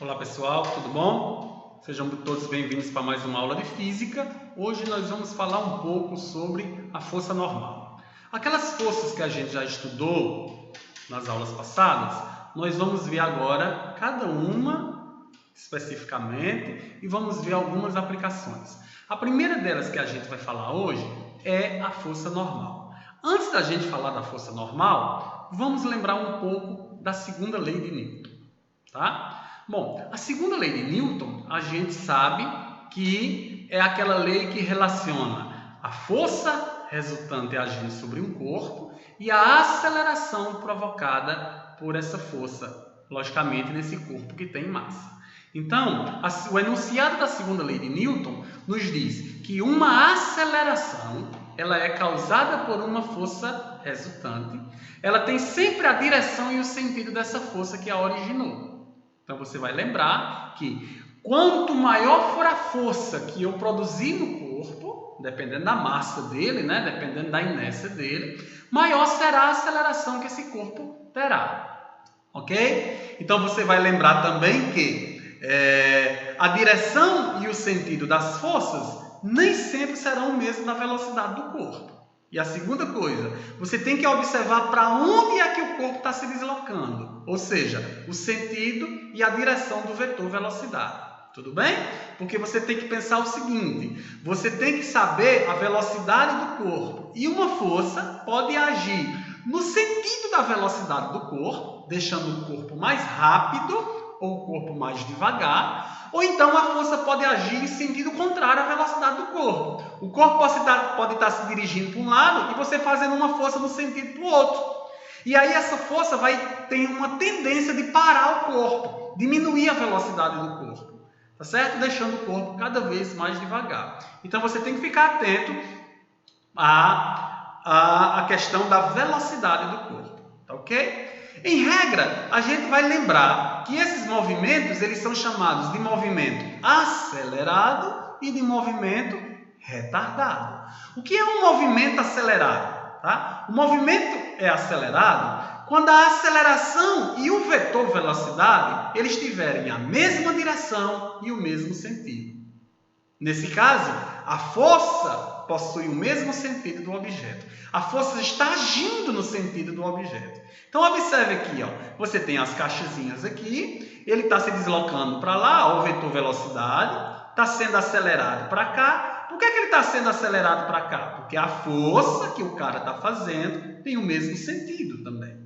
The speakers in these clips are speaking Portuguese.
Olá pessoal, tudo bom? Sejam todos bem-vindos para mais uma aula de Física. Hoje nós vamos falar um pouco sobre a força normal. Aquelas forças que a gente já estudou nas aulas passadas, nós vamos ver agora cada uma especificamente e vamos ver algumas aplicações. A primeira delas que a gente vai falar hoje é a força normal. Antes da gente falar da força normal, vamos lembrar um pouco da segunda lei de Newton, tá? Bom, a segunda lei de Newton, a gente sabe que é aquela lei que relaciona a força resultante agindo sobre um corpo e a aceleração provocada por essa força, logicamente nesse corpo que tem massa. Então, o enunciado da segunda lei de Newton nos diz que uma aceleração ela é causada por uma força resultante, ela tem sempre a direção e o sentido dessa força que a originou. Então você vai lembrar que quanto maior for a força que eu produzir no corpo, dependendo da massa dele, dependendo da inércia dele, maior será a aceleração que esse corpo terá. Ok? Então você vai lembrar também que a direção e o sentido das forças nem sempre serão o mesmo da velocidade do corpo. E a segunda coisa, você tem que observar para onde é que o corpo está se deslocando. Ou seja, o sentido e a direção do vetor velocidade. Tudo bem? Porque você tem que pensar o seguinte, você tem que saber a velocidade do corpo. E uma força pode agir no sentido da velocidade do corpo, deixando o corpo mais rápido ou o corpo mais devagar, ou então a força pode agir em sentido contrário à velocidade do corpo. O corpo pode estar se dirigindo para um lado e você fazendo uma força no sentido para o outro. E aí essa força vai ter uma tendência de parar o corpo, diminuir a velocidade do corpo, tá certo? Deixando o corpo cada vez mais devagar. Então você tem que ficar atento à questão da velocidade do corpo, tá ok? Em regra, a gente vai lembrar que esses movimentos eles são chamados de movimento acelerado e de movimento retardado. O que é um movimento acelerado? Tá? O movimento é acelerado quando a aceleração e o vetor velocidade eles tiverem a mesma direção e o mesmo sentido. Nesse caso, a força possui o mesmo sentido do objeto. A força está agindo no sentido do objeto. Então, observe aqui, você tem as caixazinhas aqui, ele está se deslocando para lá, o vetor velocidade, está sendo acelerado para cá. Por que ele está sendo acelerado para cá? Porque a força que o cara está fazendo tem o mesmo sentido também.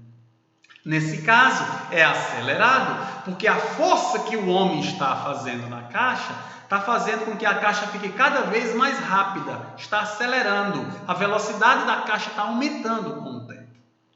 Nesse caso, é acelerado, porque a força que o homem está fazendo na caixa está fazendo com que a caixa fique cada vez mais rápida, está acelerando, a velocidade da caixa está aumentando com o tempo.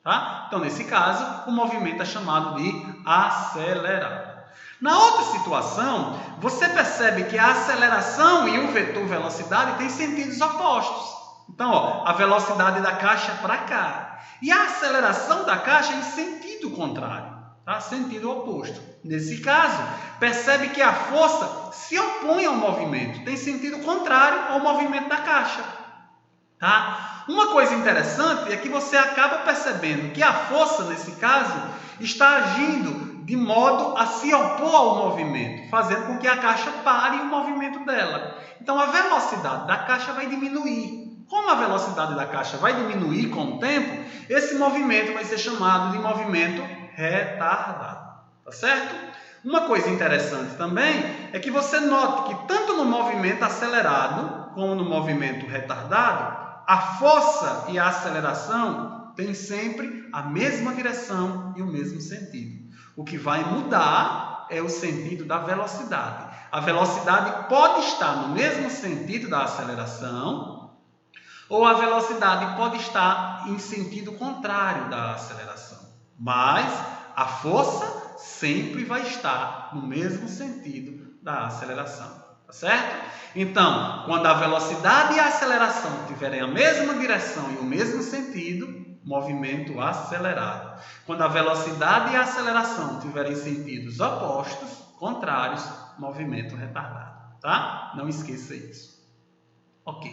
Tá? Então, nesse caso, o movimento é chamado de acelerado. Na outra situação, você percebe que a aceleração e o vetor velocidade têm sentidos opostos. Então, a velocidade da caixa é para cá. E a aceleração da caixa é em sentido contrário, tá? Sentido oposto. Nesse caso, percebe que a força se opõe ao movimento, tem sentido contrário ao movimento da caixa. Tá? Uma coisa interessante é que você acaba percebendo que a força, nesse caso, está agindo de modo a se opor ao movimento, fazendo com que a caixa pare o movimento dela. Então, a velocidade da caixa vai diminuir. Como a velocidade da caixa vai diminuir com o tempo, esse movimento vai ser chamado de movimento retardado. Tá certo? Uma coisa interessante também é que você note que tanto no movimento acelerado como no movimento retardado, a força e a aceleração têm sempre a mesma direção e o mesmo sentido. O que vai mudar é o sentido da velocidade. A velocidade pode estar no mesmo sentido da aceleração, ou a velocidade pode estar em sentido contrário da aceleração. Mas a força sempre vai estar no mesmo sentido da aceleração. Tá certo? Então, quando a velocidade e a aceleração tiverem a mesma direção e o mesmo sentido, movimento acelerado. Quando a velocidade e a aceleração tiverem sentidos opostos, contrários, movimento retardado. Tá? Não esqueça isso. Ok.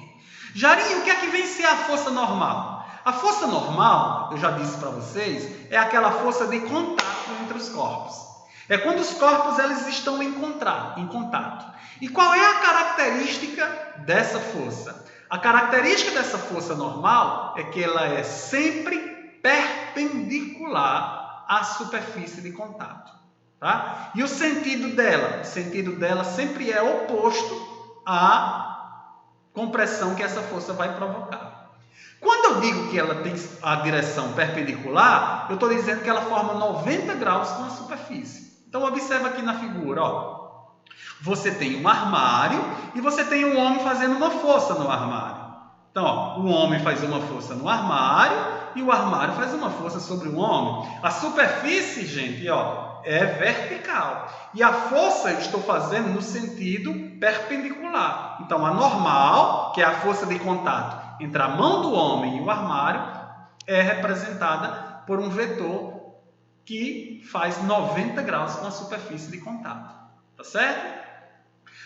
Jarinho, o que é que vem ser a força normal? A força normal, eu já disse para vocês, é aquela força de contato entre os corpos. É quando os corpos eles estão em contato. E qual é a característica dessa força? A característica dessa força normal é que ela é sempre perpendicular à superfície de contato. Tá? E o sentido dela? O sentido dela sempre é oposto à compressão que essa força vai provocar. Quando eu digo que ela tem a direção perpendicular, eu estou dizendo que ela forma 90 graus com a superfície. Então, observa aqui na figura, ó. Você tem um armário e você tem um homem fazendo uma força no armário. Então, ó, o homem faz uma força no armário e o armário faz uma força sobre o homem. A superfície, gente, ó, é vertical. E a força eu estou fazendo no sentido perpendicular. Então, a normal, que é a força de contato entre a mão do homem e o armário, é representada por um vetor que faz 90 graus com a superfície de contato. Tá certo?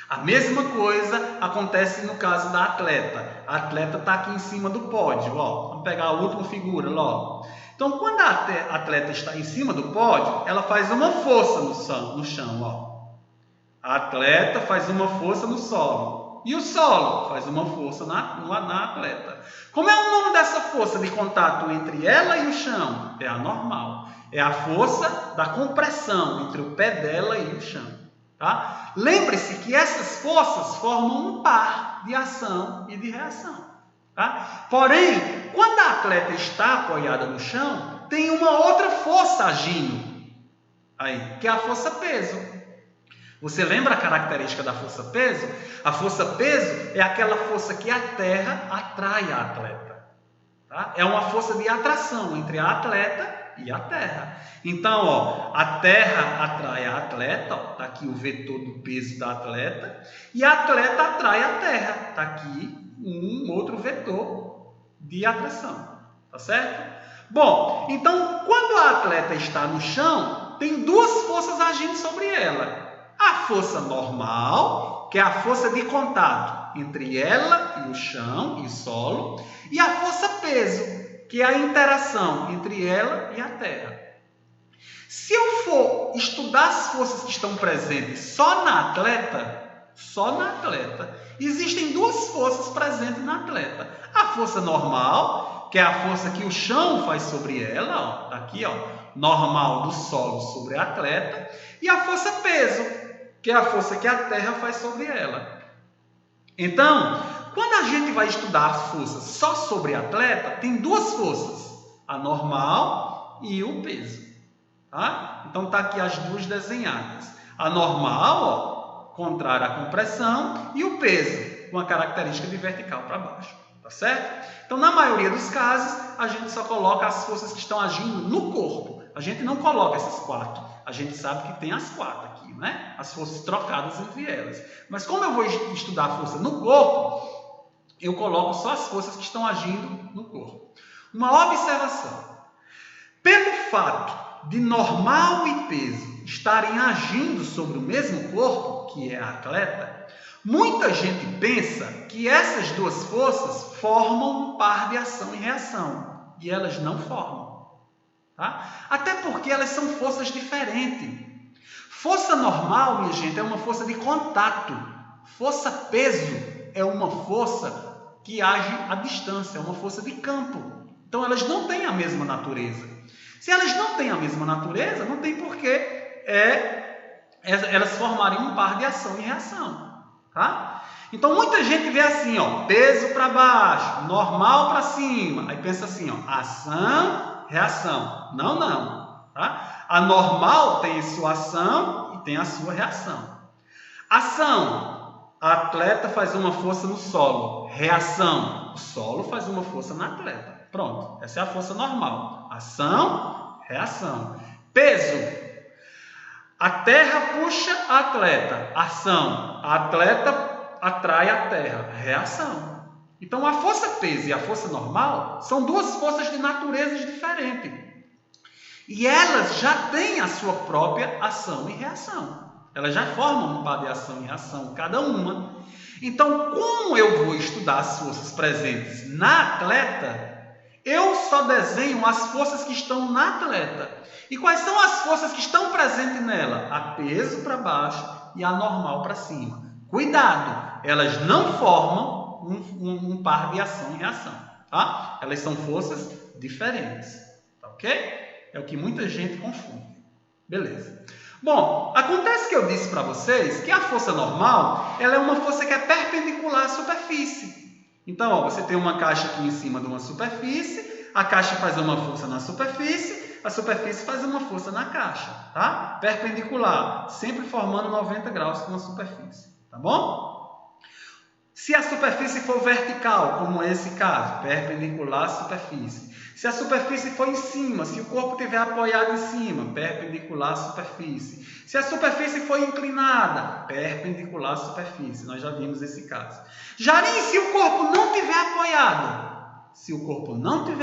A mesma coisa acontece no caso da atleta. A atleta está aqui em cima do pódio. Ó. Vamos pegar a última figura logo. Então, quando a atleta está em cima do pódio, ela faz uma força no chão. Ó. A atleta faz uma força no solo. E o solo faz uma força na atleta. Como é o nome dessa força de contato entre ela e o chão? É a normal. É a força da compressão entre o pé dela e o chão. Tá? Lembre-se que essas forças formam um par de ação e de reação. Tá? Porém, quando a atleta está apoiada no chão, tem uma outra força agindo, aí, que é a força peso. Você lembra a característica da força peso? A força peso é aquela força que a terra atrai a atleta. Tá? É uma força de atração entre a atleta e a terra. Então, ó, a terra atrai a atleta, está aqui o vetor do peso da atleta, e a atleta atrai a terra, está aqui um outro vetor de atração. Tá certo? Bom, então, quando a atleta está no chão, tem duas forças agindo sobre ela. A força normal, que é a força de contato entre ela e o chão e o solo, e a força peso, que é a interação entre ela e a terra. Se eu for estudar as forças que estão presentes só na atleta, existem duas forças presentes na atleta. A força normal, que é a força que o chão faz sobre ela, ó, tá aqui, ó, normal do solo sobre a atleta, e a força peso, que é a força que a terra faz sobre ela. Então, quando a gente vai estudar a força só sobre a atleta, tem duas forças, a normal e o peso. Tá? Então, está aqui as duas desenhadas. A normal, ó, contrária à compressão, e o peso, com a característica de vertical para baixo. Tá certo? Então, na maioria dos casos, a gente só coloca as forças que estão agindo no corpo. A gente não coloca essas quatro. A gente sabe que tem as quatro aqui, né? As forças trocadas entre elas. Mas como eu vou estudar a força no corpo, eu coloco só as forças que estão agindo no corpo. Uma observação. Pelo fato de normal e peso estarem agindo sobre o mesmo corpo, que é a atleta, muita gente pensa que essas duas forças formam um par de ação e reação. E elas não formam. Tá? Até porque elas são forças diferentes. Força normal, minha gente, é uma força de contato. Força peso é uma força que age à distância, é uma força de campo. Então, elas não têm a mesma natureza. Se elas não têm a mesma natureza, não tem porquê elas formarem um par de ação e reação. Tá? Então, muita gente vê assim, ó, peso para baixo, normal para cima. Aí pensa assim, ó, ação, reação. Não, não. Tá? A normal tem a sua ação e tem a sua reação. Ação, a atleta faz uma força no solo. Reação, o solo faz uma força na atleta. Pronto, essa é a força normal. Ação, reação. Peso, a terra puxa a atleta. Ação, a atleta atrai a terra. Reação. Então, a força peso e a força normal são duas forças de naturezas diferentes. E elas já têm a sua própria ação e reação. Elas já formam um par de ação e reação, cada uma. Então, como eu vou estudar as forças presentes na atleta, Eu só desenho as forças que estão na atleta. E quais são as forças que estão presentes nela? A peso para baixo e a normal para cima. Cuidado, elas não formam um par de ação e reação. Tá? Elas são forças diferentes. Tá ok? É o que muita gente confunde. Beleza. Bom, acontece que eu disse para vocês que a força normal ela é uma força que é perpendicular à superfície. Então, ó, você tem uma caixa aqui em cima de uma superfície, a caixa faz uma força na superfície, a superfície faz uma força na caixa, tá? Perpendicular, sempre formando 90 graus com a superfície, tá bom? Se a superfície for vertical, como esse caso, perpendicular à superfície. Se a superfície for em cima, se o corpo estiver apoiado em cima, perpendicular à superfície. Se a superfície for inclinada, perpendicular à superfície. Nós já vimos esse caso. Jarim, se o corpo não estiver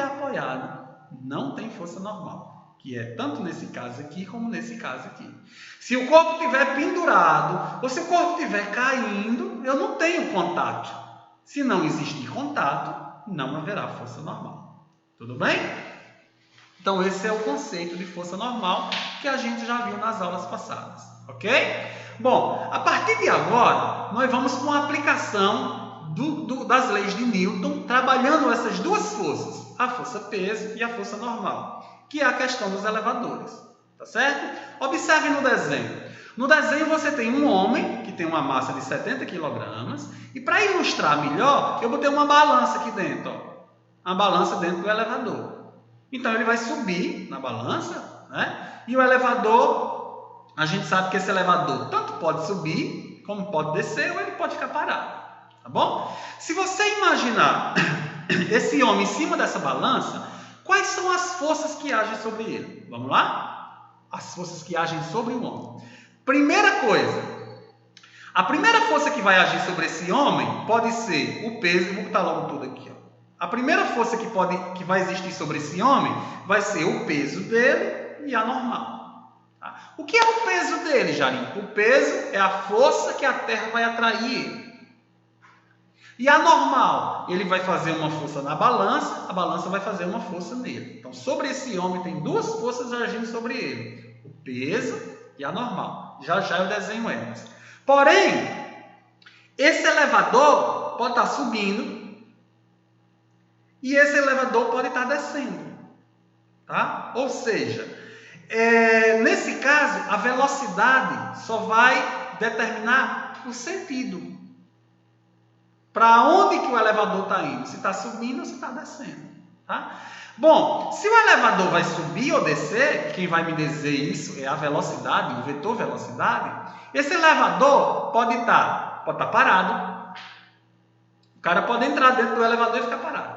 apoiado, não tem força normal, que é tanto nesse caso aqui como nesse caso aqui. Se o corpo estiver pendurado ou se o corpo estiver caindo, eu não tenho contato. Se não existir contato, não haverá força normal. Tudo bem? Então, esse é o conceito de força normal que a gente já viu nas aulas passadas, ok? Bom, a partir de agora, nós vamos com a aplicação das leis de Newton, trabalhando essas duas forças, a força peso e a força normal, que é a questão dos elevadores, tá certo? Observe no desenho. No desenho você tem um homem que tem uma massa de 70 kg e para ilustrar melhor, eu botei uma balança aqui dentro, ó. A balança dentro do elevador. Então, ele vai subir na balança, né? E o elevador, a gente sabe que esse elevador tanto pode subir, como pode descer, ou ele pode ficar parado, tá bom? Se você imaginar esse homem em cima dessa balança, quais são as forças que agem sobre ele? Vamos lá? As forças que agem sobre o homem. Primeira coisa, a primeira força que vai agir sobre esse homem pode ser o peso, vou botar logo tudo aqui, ó. A primeira força que vai existir sobre esse homem vai ser o peso dele e a normal. Tá? O que é o peso dele, Jarim? O peso é a força que a Terra vai atrair ele. E a normal, ele vai fazer uma força na balança, a balança vai fazer uma força nele. Então, sobre esse homem tem duas forças agindo sobre ele. O peso e a normal. Já já eu desenho elas. Porém, esse elevador pode estar subindo e esse elevador pode estar descendo, tá? Ou seja, nesse caso, a velocidade só vai determinar o sentido. Para onde que o elevador está indo? Se está subindo ou se está descendo, tá? Bom, se o elevador vai subir ou descer, quem vai me dizer isso é a velocidade, o vetor velocidade. Esse elevador pode estar parado. O cara pode entrar dentro do elevador e ficar parado.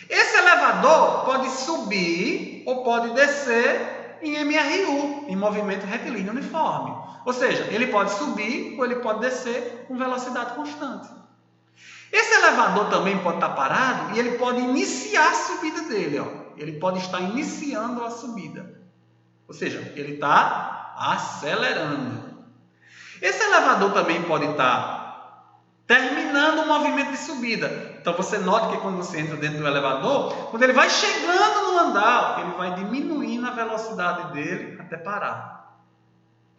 Esse elevador pode subir ou pode descer em MRU, em movimento retilíneo uniforme. Ou seja, ele pode subir ou ele pode descer com velocidade constante. Esse elevador também pode estar parado e ele pode iniciar a subida dele. Ó. Ele pode estar iniciando a subida. Ou seja, ele está acelerando. Esse elevador também pode estar terminando o movimento de subida. Então, você nota que quando você entra dentro do elevador, quando ele vai chegando no andar, ele vai diminuindo a velocidade dele até parar.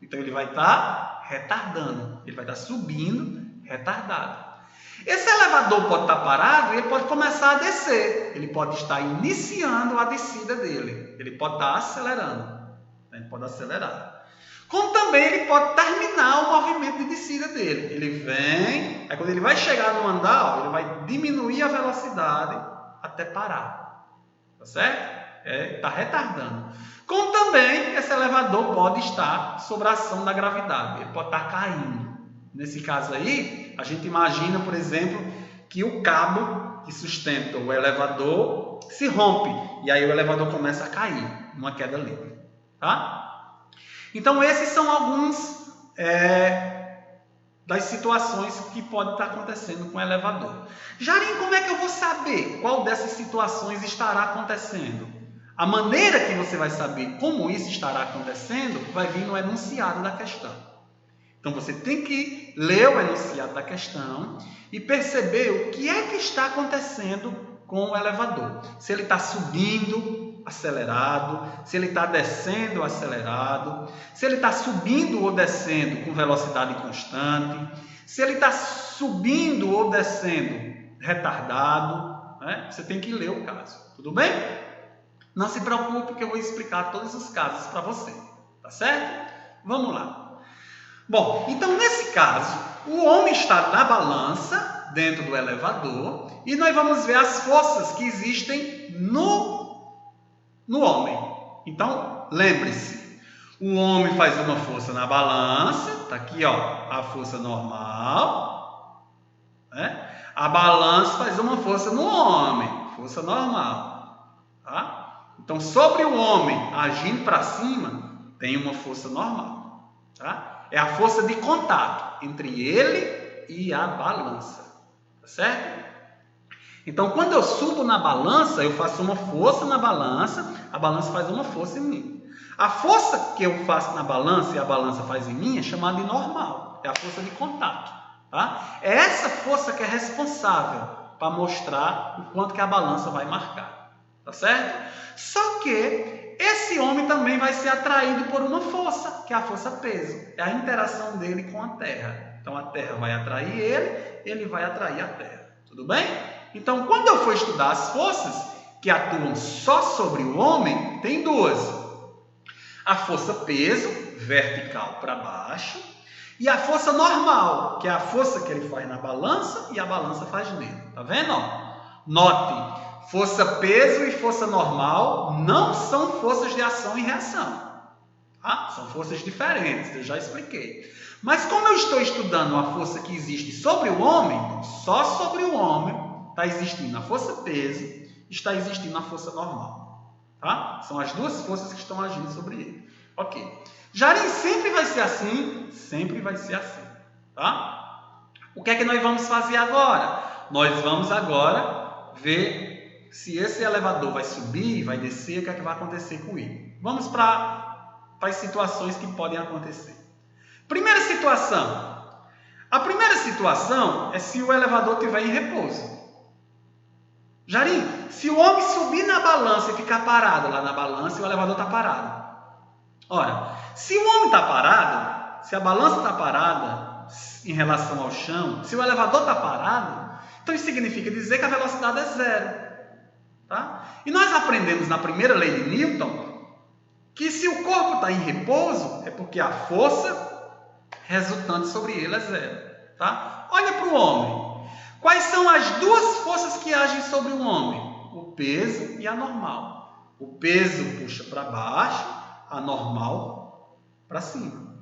Então, ele vai estar retardando. Ele vai estar subindo, retardado. Esse elevador pode estar parado e ele pode começar a descer. Ele pode estar iniciando a descida dele. Ele pode estar acelerando. Ele pode acelerar. Como também ele pode terminar o movimento de descida dele. Ele vem, aí quando ele vai chegar no andar, ele vai diminuir a velocidade até parar. Tá certo? Está retardando. Como também esse elevador pode estar sob a ação da gravidade. Ele pode estar caindo. Nesse caso aí, a gente imagina, por exemplo, que o cabo que sustenta o elevador se rompe. E aí o elevador começa a cair, uma queda livre. Tá? Então, esses são alguns das situações que podem estar acontecendo com o elevador. Jarim, como é que eu vou saber qual dessas situações estará acontecendo? A maneira que você vai saber como isso estará acontecendo vai vir no enunciado da questão. Então, você tem que ler o enunciado da questão e perceber o que é que está acontecendo com o elevador. Se ele está subindo, acelerado, se ele está descendo, acelerado, se ele está subindo ou descendo com velocidade constante, se ele está subindo ou descendo retardado, né? Você tem que ler o caso, tudo bem? Não se preocupe que eu vou explicar todos os casos para você, tá certo? Vamos lá. Bom, então nesse caso, o homem está na balança, dentro do elevador, e nós vamos ver as forças que existem no homem. Então, lembre-se, o homem faz uma força na balança, está aqui, ó, a força normal, né? A balança faz uma força no homem, força normal, tá? Então, sobre o homem agindo para cima, tem uma força normal, tá? É a força de contato entre ele e a balança, tá certo? Então, quando eu subo na balança, eu faço uma força na balança, a balança faz uma força em mim. A força que eu faço na balança e a balança faz em mim é chamada de normal, é a força de contato, tá? É essa força que é responsável para mostrar o quanto que a balança vai marcar, tá certo? Só que esse homem também vai ser atraído por uma força, que é a força peso, é a interação dele com a Terra. Então, a Terra vai atrair ele vai atrair a Terra, tudo bem? Então, quando eu for estudar as forças que atuam só sobre o homem, tem duas. A força peso, vertical para baixo, e a força normal, que é a força que ele faz na balança e a balança faz nele. Tá vendo? Note, força peso e força normal não são forças de ação e reação. Tá? São forças diferentes, eu já expliquei. Mas como eu estou estudando uma força que existe sobre o homem, então só sobre o homem, está existindo a força peso, está existindo a força normal. Tá? São as duas forças que estão agindo sobre ele. Ok. Já nem sempre vai ser assim, sempre vai ser assim. Tá? O que é que nós vamos fazer agora? Nós vamos agora ver se esse elevador vai subir, vai descer, o que é que vai acontecer com ele. Vamos para as situações que podem acontecer. Primeira situação. A primeira situação é se o elevador estiver em repouso. Jarim, se o homem subir na balança e ficar parado lá na balança, o elevador está parado. Ora, se o homem está parado, se a balança está parada em relação ao chão, se o elevador está parado, então isso significa dizer que a velocidade é zero. Tá? E nós aprendemos na primeira lei de Newton que se o corpo está em repouso, é porque a força resultante sobre ele é zero. Tá? Olha para o homem. Quais são as duas forças que agem sobre o homem? O peso e a normal. O peso puxa para baixo, a normal para cima.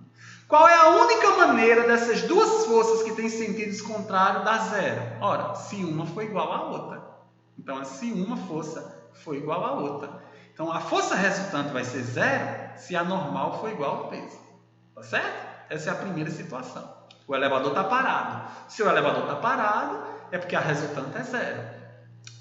Qual é a única maneira dessas duas forças que têm sentidos contrários dar zero? Ora, se uma for igual à outra. Então, se uma força for igual à outra. Então, a força resultante vai ser zero se a normal for igual ao peso. Tá certo? Essa é a primeira situação. O elevador está parado. Se o elevador está parado, é porque a resultante é zero.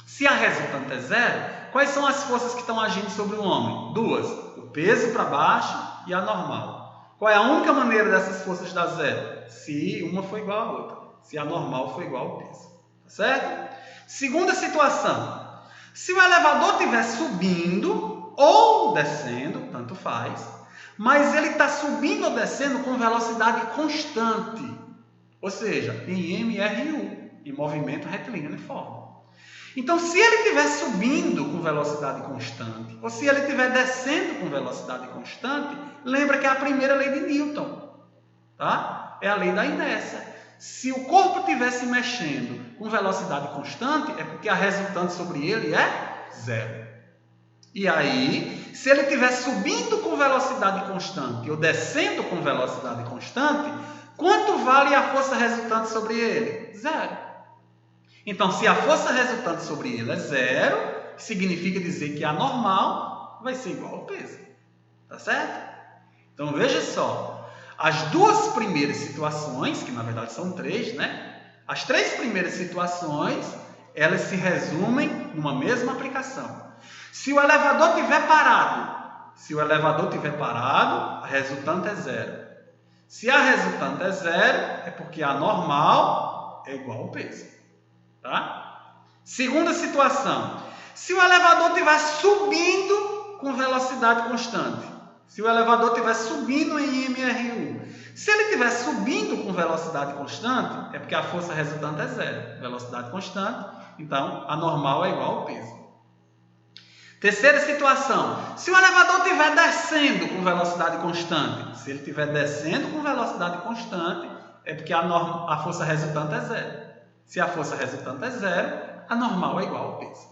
Se a resultante é zero, quais são as forças que estão agindo sobre o homem? Duas. O peso para baixo e a normal. Qual é a única maneira dessas forças dar zero? Se uma for igual à outra. Se a normal for igual ao peso. Tá certo? Segunda situação. Se o elevador estiver subindo ou descendo, tanto faz, mas ele está subindo ou descendo com velocidade constante. Ou seja, em MRU, em movimento retilíneo uniforme. Então, se ele estiver subindo com velocidade constante, ou se ele estiver descendo com velocidade constante, lembra que é a primeira lei de Newton. Tá? É a lei da inércia. Se o corpo estiver se mexendo com velocidade constante, é porque a resultante sobre ele é zero. E aí, se ele estiver subindo com velocidade constante ou descendo com velocidade constante, quanto vale a força resultante sobre ele? Zero. Então, se a força resultante sobre ele é zero, significa dizer que a normal vai ser igual ao peso. Tá certo? Então, veja só. As duas primeiras situações, que na verdade são três, né? As três primeiras situações, elas se resumem numa mesma aplicação. Se o elevador estiver parado, a resultante é zero. Se a resultante é zero, é porque a normal é igual ao peso. Tá? Segunda situação. Se o elevador estiver subindo com velocidade constante. Se o elevador estiver subindo em MRU. Se ele estiver subindo com velocidade constante, é porque a força resultante é zero. Velocidade constante, então a normal é igual ao peso. Terceira situação. Se o elevador estiver descendo com velocidade constante. Se ele estiver descendo com velocidade constante, é porque a força resultante é zero. Se a força resultante é zero, a normal é igual ao peso.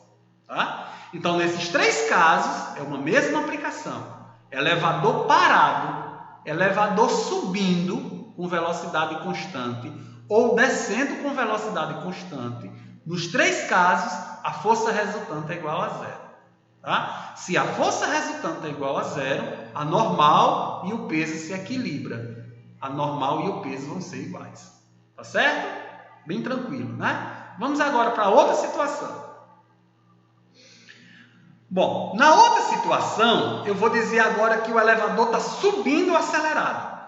Tá? Então, nesses três casos, é uma mesma aplicação. Elevador parado, elevador subindo com velocidade constante ou descendo com velocidade constante. Nos três casos, a força resultante é igual a zero. Tá? Se a força resultante é igual a zero, a normal e o peso se equilibram. A normal e o peso vão ser iguais. Tá certo? Bem tranquilo, né? Vamos agora para outra situação. Bom, na outra situação, eu vou dizer agora que o elevador está subindo acelerado.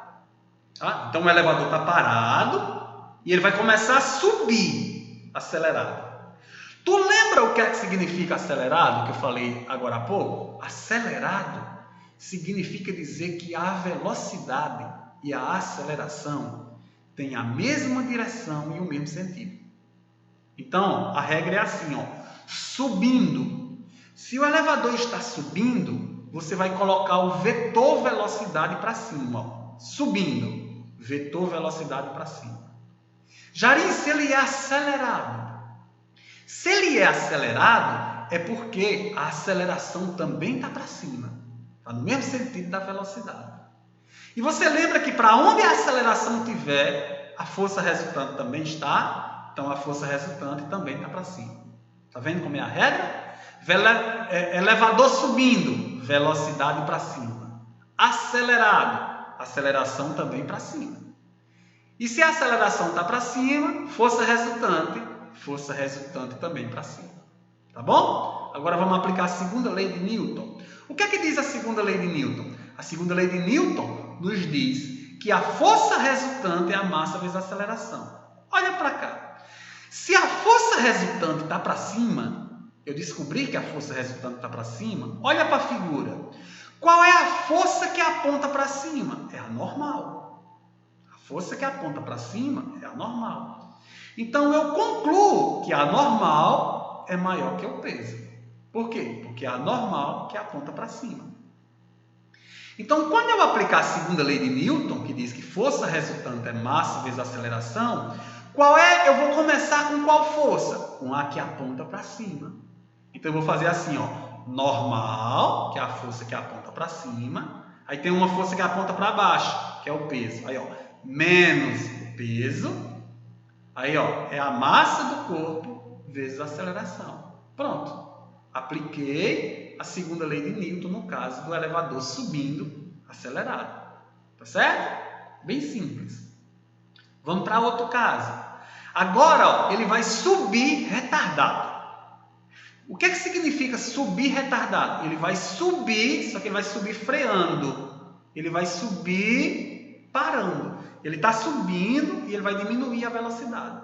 Tá? Então, o elevador está parado e ele vai começar a subir acelerado. Tu lembra o que é que significa acelerado, que eu falei agora há pouco? Acelerado significa dizer que a velocidade e a aceleração têm a mesma direção e o mesmo sentido. Então, a regra é assim, ó, subindo. Se o elevador está subindo, você vai colocar o vetor velocidade para cima, ó, subindo, vetor velocidade para cima. Jarim, se ele é acelerado. Se ele é acelerado, é porque a aceleração também está para cima. Está no mesmo sentido da velocidade. E você lembra que para onde a aceleração tiver, a força resultante também está. Então, a força resultante também está para cima. Está vendo como é a regra? Elevador subindo, velocidade para cima. Acelerado, aceleração também para cima. E se a aceleração está para cima, força resultante também para cima. Tá bom? Agora vamos aplicar a segunda lei de Newton. O que é que diz a segunda lei de Newton? A segunda lei de Newton nos diz que a força resultante é a massa vezes a aceleração. Olha para cá. Se a força resultante está para cima, eu descobri que a força resultante está para cima, olha para a figura. Qual é a força que aponta para cima? É a normal. A força que aponta para cima é a normal. Então, eu concluo que a normal é maior que o peso. Por quê? Porque é a normal que aponta para cima. Então, quando eu aplicar a segunda lei de Newton, que diz que força resultante é massa vezes aceleração, eu vou começar com qual força? Com a que aponta para cima. Então, eu vou fazer assim, ó, normal, que é a força que aponta para cima. Aí tem uma força que aponta para baixo, que é o peso. Aí, ó, menos o peso. Aí, ó, é a massa do corpo vezes a aceleração. Pronto. Apliquei a segunda lei de Newton no caso do elevador subindo acelerado. Tá certo? Bem simples. Vamos para outro caso. Agora, ó, ele vai subir retardado. O que é que significa subir retardado? Ele vai subir, só que ele vai subir freando. Ele vai subir parando. Ele está subindo e ele vai diminuir a velocidade.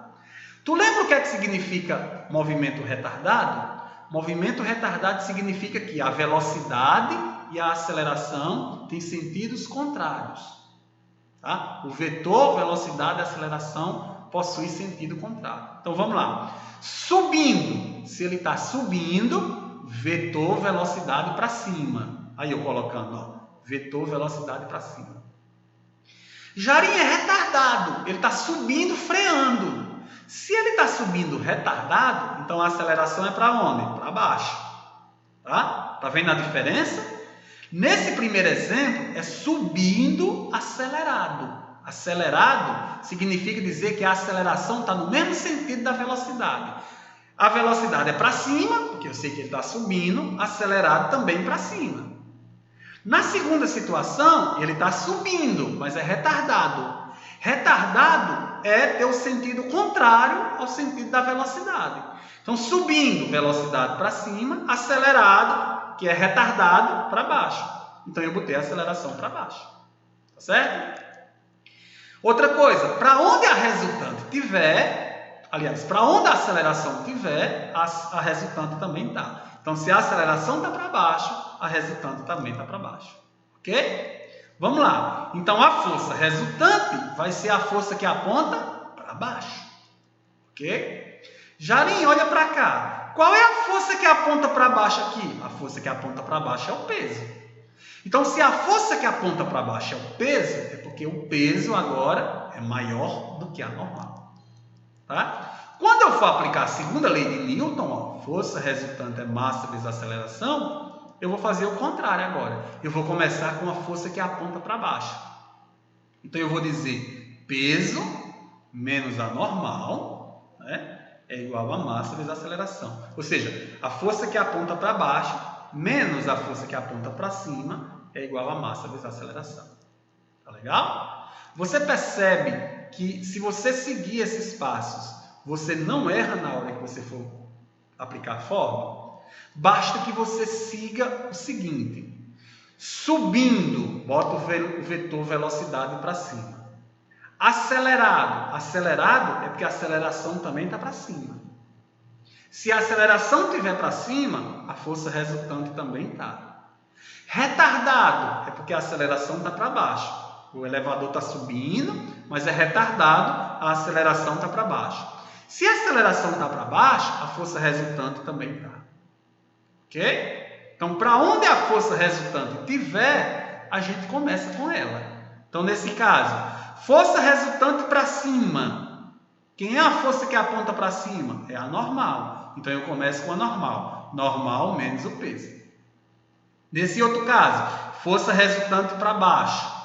Tu lembra o que é que significa movimento retardado? Movimento retardado significa que a velocidade e a aceleração têm sentidos contrários. Tá? O vetor, velocidade e aceleração possuem sentido contrário. Então vamos lá. Subindo, se ele está subindo, vetor, velocidade para cima. Aí eu colocando, ó, vetor, velocidade para cima. Jarim é retardado, ele está subindo, freando. Se ele está subindo retardado, então a aceleração é para onde? Para baixo. Tá vendo a diferença? Nesse primeiro exemplo, é subindo acelerado. Acelerado significa dizer que a aceleração está no mesmo sentido da velocidade. A velocidade é para cima, porque eu sei que ele está subindo, acelerado também para cima. Na segunda situação, ele está subindo, mas é retardado. Retardado é ter o sentido contrário ao sentido da velocidade. Então, subindo, velocidade para cima, acelerado, que é retardado, para baixo. Então, eu botei a aceleração para baixo. Tá certo? Outra coisa, para onde a resultante tiver, Aliás, para onde a aceleração estiver, a resultante também está. Então, se a aceleração está para baixo, a resultante também está para baixo. Ok? Vamos lá. Então, a força resultante vai ser a força que aponta para baixo. Ok? Jarim, olha para cá. Qual é a força que aponta para baixo aqui? A força que aponta para baixo é o peso. Então, se a força que aponta para baixo é o peso, é porque o peso agora é maior do que a normal. Tá? Quando eu for aplicar a segunda lei de Newton, ó, força resultante é massa vezes aceleração, eu vou fazer o contrário agora. Eu vou começar com a força que aponta para baixo. Então, eu vou dizer peso menos a normal, né, é igual a massa vezes a aceleração. Ou seja, a força que aponta para baixo menos a força que aponta para cima é igual a massa vezes a aceleração. Tá legal? Você percebe que se você seguir esses passos, você não erra na hora que você for aplicar a fórmula. Basta que você siga o seguinte. Subindo, bota o vetor velocidade para cima. Acelerado. Acelerado é porque a aceleração também está para cima. Se a aceleração estiver para cima, a força resultante também está. Retardado é porque a aceleração está para baixo. O elevador está subindo, mas é retardado, a aceleração está para baixo. Se a aceleração está para baixo, a força resultante também está. Ok? Então, para onde a força resultante estiver, a gente começa com ela. Então, nesse caso, força resultante para cima. Quem é a força que aponta para cima? É a normal. Então, eu começo com a normal. Normal menos o peso. Nesse outro caso, força resultante para baixo.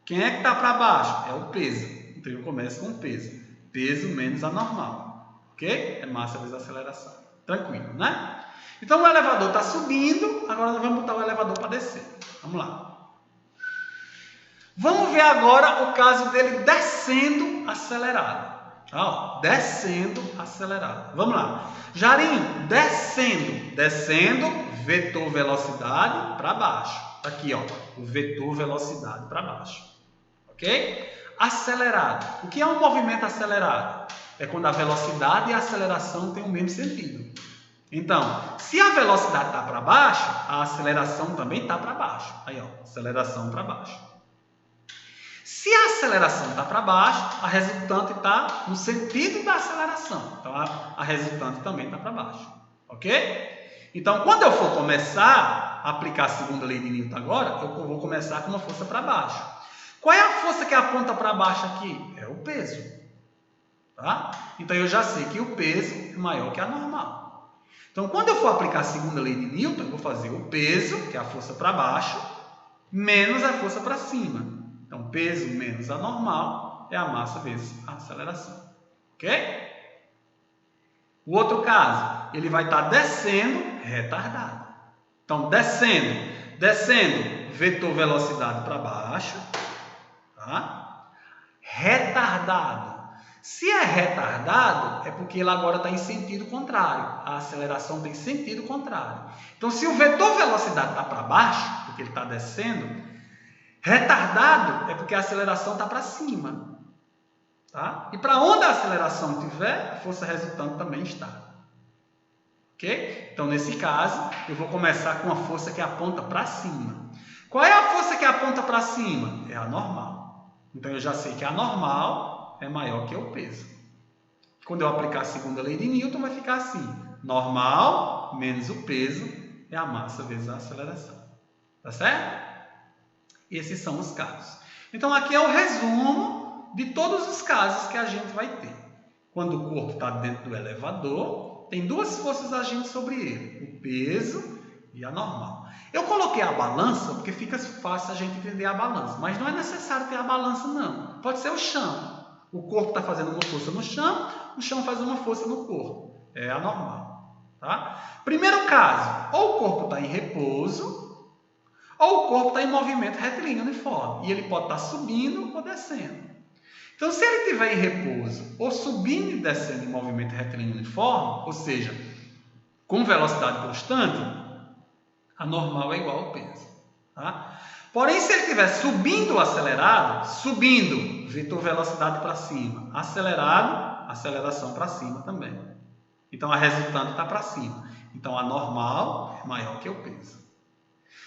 Quem é que está para baixo? É o peso. Então, eu começo com o peso. Peso menos a normal. Ok? É massa vezes aceleração. Tranquilo, né? Então, o elevador está subindo. Agora, nós vamos botar o elevador para descer. Vamos lá. Vamos ver agora o caso dele descendo acelerado. Ó, descendo acelerado. Vamos lá. Jarim, descendo. Descendo, vetor velocidade para baixo. Aqui, ó, o vetor velocidade para baixo. Ok? Acelerado. O que é um movimento acelerado? É quando a velocidade e a aceleração têm o mesmo sentido. Então, se a velocidade está para baixo, a aceleração também está para baixo. Aí, ó, aceleração para baixo. Se a aceleração está para baixo, a resultante está no sentido da aceleração. Então, a resultante também está para baixo. Ok? Então, quando eu for começar a aplicar a segunda lei de Newton agora, eu vou começar com uma força para baixo. Qual é a força que aponta para baixo aqui? É o peso. Tá? Então, eu já sei que o peso é maior que a normal. Então, quando eu for aplicar a segunda lei de Newton, eu vou fazer o peso, que é a força para baixo, menos a força para cima. Então, peso menos a normal é a massa vezes a aceleração. Ok? O outro caso, ele vai estar descendo retardado. Então, descendo, vetor velocidade para baixo. Tá? Retardado. Se é retardado, é porque ele agora está em sentido contrário. A aceleração tem sentido contrário. Então, se o vetor velocidade está para baixo, porque ele está descendo, retardado é porque a aceleração está para cima. Tá? E para onde a aceleração estiver, a força resultante também está. Ok? Então, nesse caso, eu vou começar com a força que aponta para cima. Qual é a força que aponta para cima? É a normal. Então, eu já sei que a normal é maior que o peso. Quando eu aplicar a segunda lei de Newton, vai ficar assim. Normal menos o peso é a massa vezes a aceleração. Tá certo? Esses são os casos. Então, aqui é o resumo de todos os casos que a gente vai ter. Quando o corpo está dentro do elevador, tem duas forças agindo sobre ele. O peso e a normal. Eu coloquei a balança porque fica fácil a gente entender a balança. Mas não é necessário ter a balança, não. Pode ser o chão. O corpo está fazendo uma força no chão, o chão faz uma força no corpo. É a normal. Tá? Primeiro caso, ou o corpo está em repouso, ou o corpo está em movimento retilíneo uniforme. E ele pode estar subindo ou descendo. Então, se ele estiver em repouso, ou subindo e descendo em movimento retilíneo uniforme, ou seja, com velocidade constante, a normal é igual ao peso. Tá? Porém, se ele estiver subindo ou acelerado, subindo, vetor velocidade para cima, acelerado, a aceleração para cima também. Então, a resultante está para cima. Então, a normal é maior que o peso.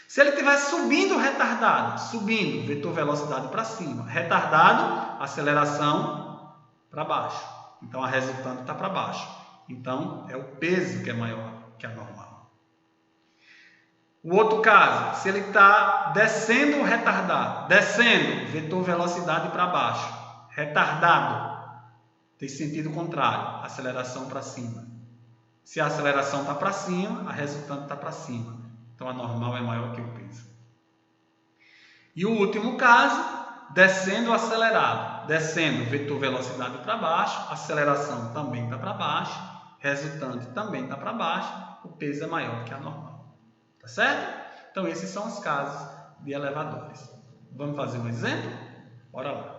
Se ele estiver subindo retardado, subindo, vetor velocidade para cima. Retardado, aceleração para baixo. Então, a resultante está para baixo. Então, é o peso que é maior que a normal. O outro caso, se ele está descendo retardado, descendo, vetor velocidade para baixo. Retardado, tem sentido contrário, aceleração para cima. Se a aceleração está para cima, a resultante está para cima. Então, a normal é maior que o peso. E o último caso, descendo acelerado. Descendo, vetor velocidade para baixo, aceleração também está para baixo, resultante também está para baixo, o peso é maior que a normal. Tá certo? Então, esses são os casos de elevadores. Vamos fazer um exemplo? Bora lá.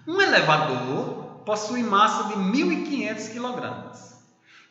Um elevador possui massa de 1.500 kg.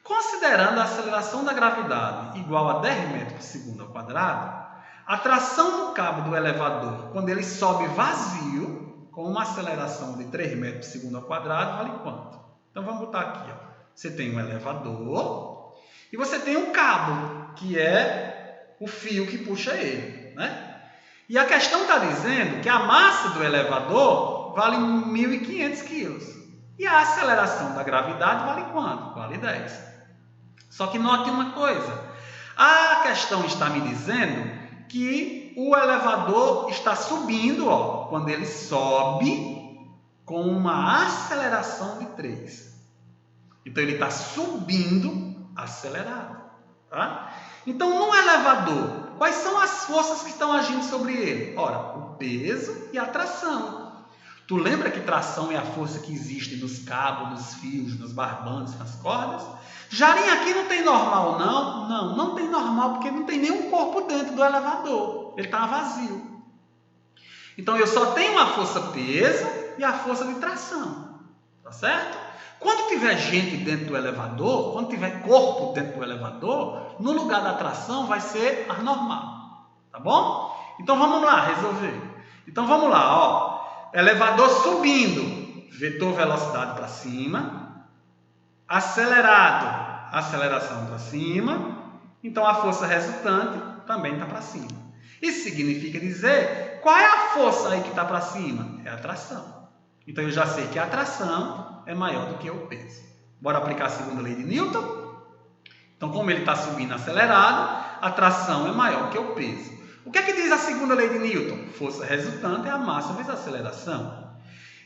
Considerando a aceleração da gravidade igual a 10 metros por segundo ao quadrado, a tração no cabo do elevador, quando ele sobe vazio, com uma aceleração de 3 metros por segundo ao quadrado, vale quanto? Então, vamos botar aqui. Ó. Você tem um elevador e você tem um cabo, que é o fio que puxa ele. Né? E a questão está dizendo que a massa do elevador vale 1.500 kg. E a aceleração da gravidade vale quanto? Vale 10. Só que note uma coisa. A questão está me dizendo que o elevador está subindo, ó, quando ele sobe com uma aceleração de 3. Então, ele está subindo acelerado. Tá? Então, no elevador, quais são as forças que estão agindo sobre ele? Ora, o peso e a tração. Tu lembra que tração é a força que existe nos cabos, nos fios, nos barbantes, nas cordas? Jarim, aqui não tem normal, não? Não tem normal, porque não tem nenhum corpo dentro do elevador. Ele está vazio. Então, eu só tenho a força peso e a força de tração. Tá certo? Quando tiver gente dentro do elevador, quando tiver corpo dentro do elevador, no lugar da tração vai ser a normal. Tá bom? Então, vamos lá resolver. Então, vamos lá, ó. Elevador subindo, vetor velocidade para cima, acelerado, aceleração para cima, então a força resultante também está para cima. Isso significa dizer, qual é a força aí que está para cima? É a tração. Então eu já sei que a tração é maior do que o peso. Bora aplicar a segunda lei de Newton? Então, como ele está subindo acelerado, a tração é maior que o peso. O que é que diz a segunda lei de Newton? Força resultante é a massa vezes a aceleração.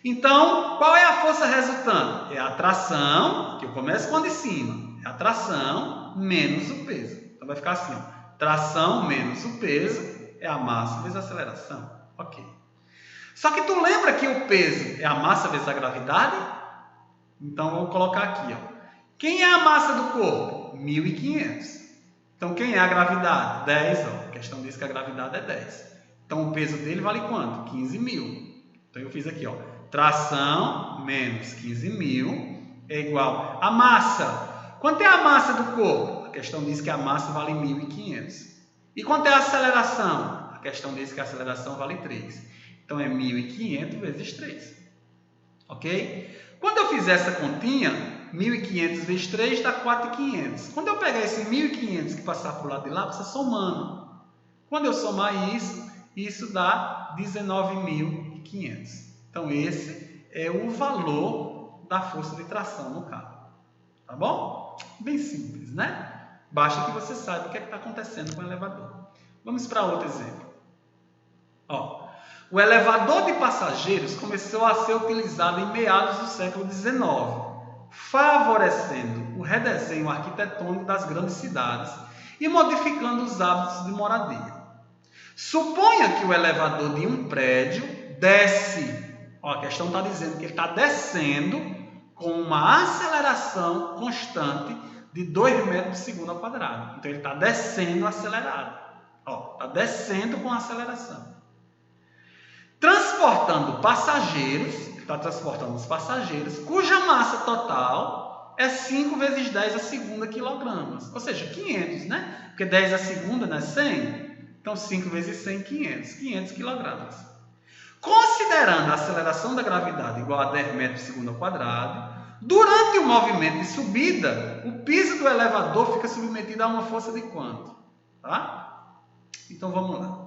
Então, qual é a força resultante? É a tração, que eu começo com a de cima. É a tração menos o peso. Então, vai ficar assim, ó. Tração menos o peso é a massa vezes a aceleração. Ok. Só que tu lembra que o peso é a massa vezes a gravidade? Então, vou colocar aqui, ó. Quem é a massa do corpo? 1.500. Então, quem é a gravidade? 10, ó. A questão diz que a gravidade é 10. Então, o peso dele vale quanto? 15.000. Então, eu fiz aqui, ó. Tração menos 15.000 é igual a massa. Quanto é a massa do corpo? A questão diz que a massa vale 1.500. E quanto é a aceleração? A questão diz que a aceleração vale 3. Então, é 1.500 vezes 3. Ok? Quando eu fizer essa continha, 1.500 vezes 3 dá 4.500. Quando eu pegar esse 1.500 que passar para o lado de lá, você somando. Quando eu somar isso, isso dá 19.500. Então, esse é o valor da força de tração no carro. Tá bom? Bem simples, né? Basta que você saiba o que está acontecendo com o elevador. Vamos para outro exemplo. Ó, o elevador de passageiros começou a ser utilizado em meados do século XIX, favorecendo o redesenho arquitetônico das grandes cidades e modificando os hábitos de moradia. Suponha que o elevador de um prédio desce. Ó, a questão está dizendo que ele está descendo com uma aceleração constante de 2 metros por segundo ao quadrado. Então, ele está descendo acelerado. Está descendo com aceleração. Transportando passageiros, está transportando os passageiros, cuja massa total é 5 vezes 10 a segunda quilogramas. Ou seja, 500, né? Porque 10 a segunda não é 100? Então, 5 vezes 100, 500. 500 quilogramas. Considerando considerando a aceleração da gravidade igual a 10 metros por segundo ao quadrado, durante o movimento de subida, o piso do elevador fica submetido a uma força de quanto? Tá? Então vamos lá.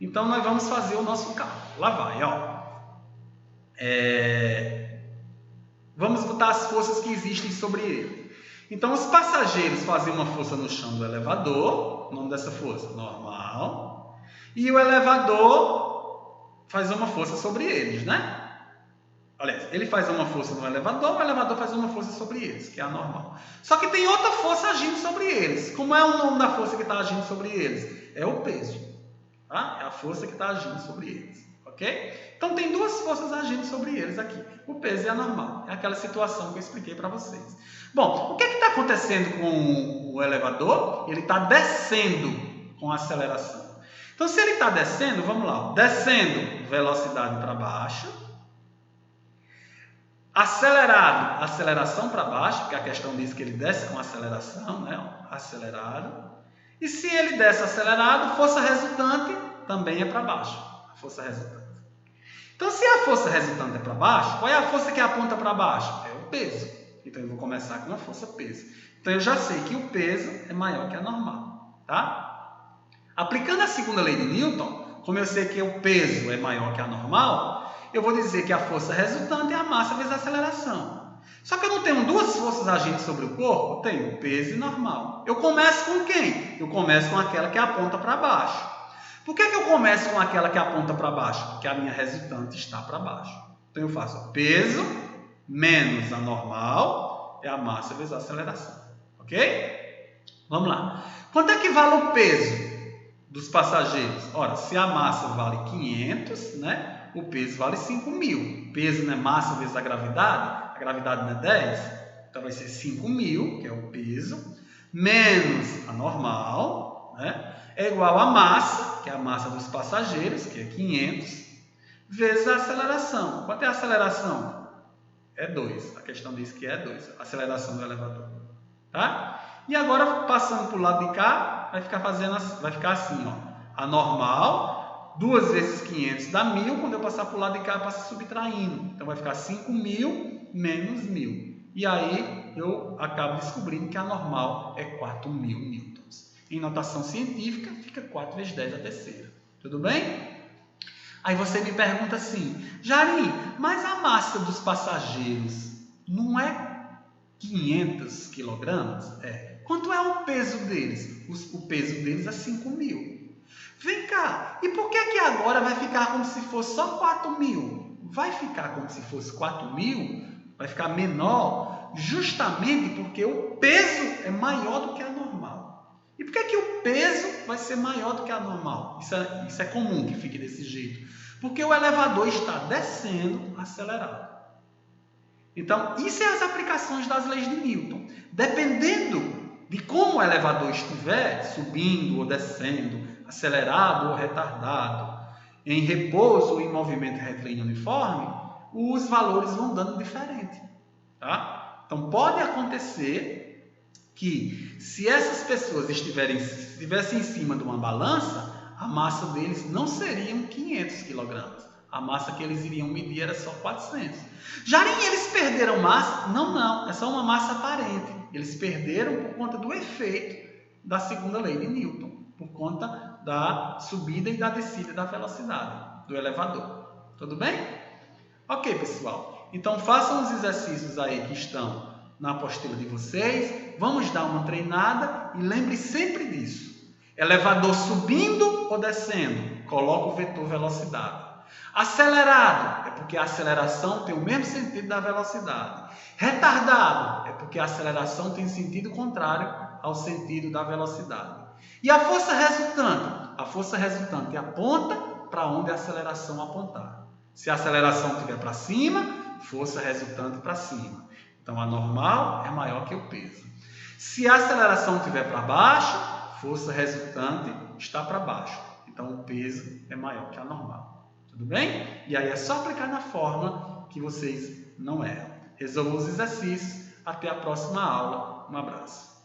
Então nós vamos fazer o nosso cálculo. Lá vai, ó. Vamos botar as forças que existem sobre ele. Então os passageiros fazem uma força no chão do elevador, o nome dessa força, normal, e o elevador faz uma força sobre eles, né? Aliás, ele faz uma força no elevador, o elevador faz uma força sobre eles, que é a normal. Só que tem outra força agindo sobre eles. Como é o nome da força que está agindo sobre eles? É o peso. Tá? É a força que está agindo sobre eles. Ok? Então tem duas forças agindo sobre eles aqui. O peso e a normal. É aquela situação que eu expliquei para vocês. Bom, o que está acontecendo com o elevador? Ele está descendo com a aceleração. Então se ele está descendo, vamos lá. Descendo, velocidade para baixo. Acelerado, aceleração para baixo, porque a questão diz que ele desce com aceleração, né? Acelerado. E se ele desce acelerado, força resultante também é para baixo. A força resultante. Então, se a força resultante é para baixo, qual é a força que aponta para baixo? É o peso. Então, eu vou começar com a força peso. Então, eu já sei que o peso é maior que a normal. Tá? Aplicando a segunda lei de Newton, como eu sei que o peso é maior que a normal, eu vou dizer que a força resultante é a massa vezes a aceleração. Só que eu não tenho duas forças agindo sobre o corpo? Eu tenho peso e normal. Eu começo com quem? Eu começo com aquela que aponta para baixo. Por que eu começo com aquela que aponta para baixo? Porque a minha resultante está para baixo. Então eu faço peso menos a normal é a massa vezes a aceleração. Ok? Vamos lá. Quanto é que vale o peso dos passageiros? Ora, se a massa vale 500, né? O peso vale 5.000. Peso não é massa vezes a gravidade não é 10, então vai ser 5.000, que é o peso, menos a normal, né? É igual a massa, que é a massa dos passageiros, que é 500, vezes a aceleração. Quanto é a aceleração? É 2. A questão diz que é 2, a aceleração do elevador. Tá? E agora, passando para o lado de cá, vai ficar assim, ó. A normal, 2 vezes 500 dá 1.000. Quando eu passar para o lado de cá, passa subtraindo. Então, vai ficar 5.000 menos 1.000. E aí, eu acabo descobrindo que a normal é 4.000 newtons. Em notação científica, fica 4 vezes 10 a terceira. Tudo bem? Aí você me pergunta assim, Jarim, mas a massa dos passageiros não é 500 quilogramas? É. Quanto é o peso deles? O peso deles é 5.000. Vem cá, e por que agora vai ficar como se fosse só 4.000? Vai ficar como se fosse 4.000? Vai ficar menor justamente porque o peso é maior do que a normal. E por que o peso vai ser maior do que a normal? Isso é comum que fique desse jeito. Porque o elevador está descendo acelerado. Então, isso é as aplicações das leis de Newton. Dependendo de como o elevador estiver, subindo ou descendo, acelerado ou retardado, em repouso ou em movimento retilíneo uniforme, os valores vão dando diferente. Tá? Então, pode acontecer que, se essas pessoas estivessem em cima de uma balança, a massa deles não seriam 500 kg. A massa que eles iriam medir era só 400. Jarim, eles perderam massa? Não. É só uma massa aparente. Eles perderam por conta do efeito da segunda lei de Newton. Por conta da subida e da descida da velocidade do elevador. Tudo bem? Ok, pessoal. Então, façam os exercícios aí que estão na apostila de vocês. Vamos dar uma treinada e lembre sempre disso. Elevador subindo ou descendo? Coloca o vetor velocidade. Acelerado é porque a aceleração tem o mesmo sentido da velocidade. Retardado é porque a aceleração tem sentido contrário ao sentido da velocidade. E a força resultante? A força resultante aponta para onde a aceleração apontar. Se a aceleração estiver para cima, força resultante para cima. Então, a normal é maior que o peso. Se a aceleração estiver para baixo, força resultante está para baixo. Então, o peso é maior que a normal. Tudo bem? E aí é só aplicar na fórmula que vocês não erram. Resolvam os exercícios. Até a próxima aula. Um abraço.